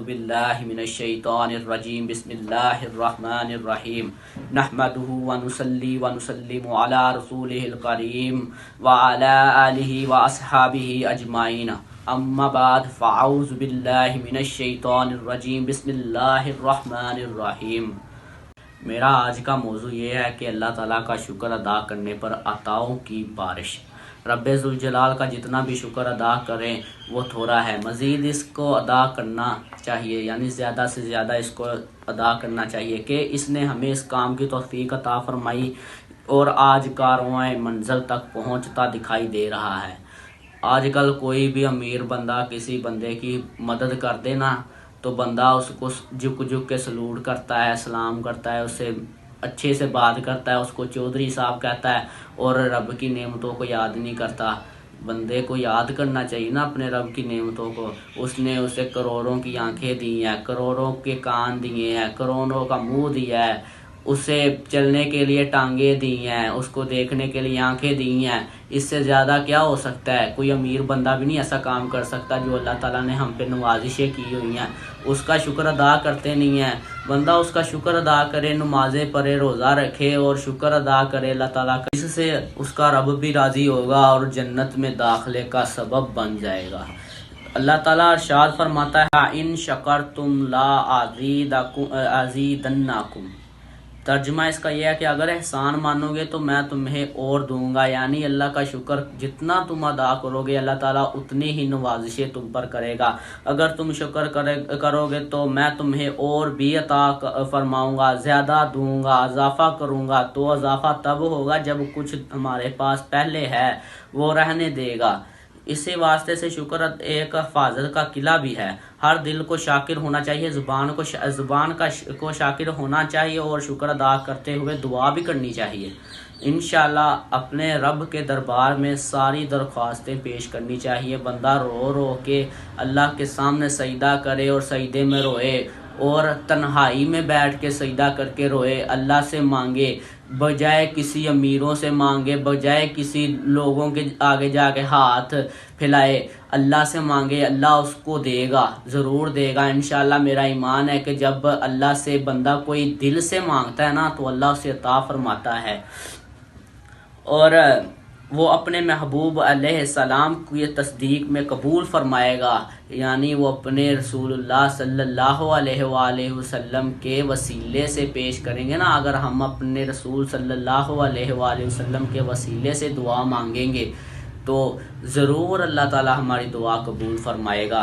باللہ من الشیطان الرجیم بسم اللہ الرحمن الرحیم نحمده ونصلی ونسلم علی رسولہ الکریم وعلی آلہ واصحابہ اجمعین اما بعد فاعوذ باللہ من الشیطان الرجیم بسم اللہ الرحمن الرحیم۔ میرا آج کا موضوع یہ ہے کہ اللہ تعالیٰ کا شکر ادا کرنے پر عطاؤں کی بارش۔ رب ذوالجلال کا جتنا بھی شکر ادا کریں وہ تھوڑا ہے، مزید اس کو ادا کرنا چاہیے، یعنی زیادہ سے زیادہ اس کو ادا کرنا چاہیے کہ اس نے ہمیں اس کام کی توفیق عطا فرمائی اور آج کارواں منزل تک پہنچتا دکھائی دے رہا ہے۔ آج کل کوئی بھی امیر بندہ کسی بندے کی مدد کر دے نا تو بندہ اس کو جھک جھک کے سلوٹ کرتا ہے، سلام کرتا ہے، اسے اچھے سے بات کرتا ہے، اس کو چودھری صاحب کہتا ہے اور رب کی نعمتوں کو یاد نہیں کرتا۔ بندے کو یاد کرنا چاہیے نا اپنے رب کی نعمتوں کو۔ اس نے اسے کروڑوں کی آنکھیں دی ہیں، کروڑوں کے کان دیے ہیں، کروڑوں کا منہ دیا ہے، اسے چلنے کے لیے ٹانگیں دی ہیں، اس کو دیکھنے کے لیے آنکھیں دی ہیں۔ اس سے زیادہ کیا ہو سکتا ہے؟ کوئی امیر بندہ بھی نہیں ایسا کام کر سکتا جو اللہ تعالیٰ نے ہم پہ نوازشیں کی ہوئی ہیں۔ اس کا شکر ادا کرتے نہیں ہیں۔ بندہ اس کا شکر ادا کرے، نمازیں پڑھے، روزہ رکھے اور شکر ادا کرے اللہ تعالیٰ کا، اس سے اس کا رب بھی راضی ہوگا اور جنت میں داخلے کا سبب بن جائے گا۔ اللہ تعالیٰ ارشاد فرماتا ہے ان شکرتم لا ازیدنکم۔ ترجمہ اس کا یہ ہے کہ اگر احسان مانو گے تو میں تمہیں اور دوں گا، یعنی اللہ کا شکر جتنا تم ادا کرو گے اللہ تعالیٰ اتنی ہی نوازشیں تم پر کرے گا۔ اگر تم شکر کرو گے تو میں تمہیں اور بھی عطا فرماؤں گا، زیادہ دوں گا، اضافہ کروں گا۔ تو اضافہ تب ہوگا جب کچھ ہمارے پاس پہلے ہے وہ رہنے دے گا۔ اسی واسطے سے شکر ایک حفاظت کا قلعہ بھی ہے۔ ہر دل کو شاکر ہونا چاہیے، زبان کو شاکر ہونا چاہیے اور شکر ادا کرتے ہوئے دعا بھی کرنی چاہیے۔ انشاءاللہ اپنے رب کے دربار میں ساری درخواستیں پیش کرنی چاہیے۔ بندہ رو رو کے اللہ کے سامنے سجدہ کرے اور سجدے میں روئے اور تنہائی میں بیٹھ کے سجدہ کر کے روئے، اللہ سے مانگے، بجائے کسی امیروں سے مانگے، بجائے کسی لوگوں کے آگے جا کے ہاتھ پھیلائے، اللہ سے مانگے، اللہ اس کو دے گا، ضرور دے گا۔ انشاءاللہ میرا ایمان ہے کہ جب اللہ سے بندہ کوئی دل سے مانگتا ہے نا تو اللہ اسے عطا فرماتا ہے، اور وہ اپنے محبوب علیہ السلام کی تصدیق میں قبول فرمائے گا، یعنی وہ اپنے رسول اللہ صلی اللہ علیہ وآلہ وسلم کے وسیلے سے پیش کریں گے نا۔ اگر ہم اپنے رسول صلی اللہ علیہ وآلہ وسلم کے وسیلے سے دعا مانگیں گے تو ضرور اللہ تعالی ہماری دعا قبول فرمائے گا۔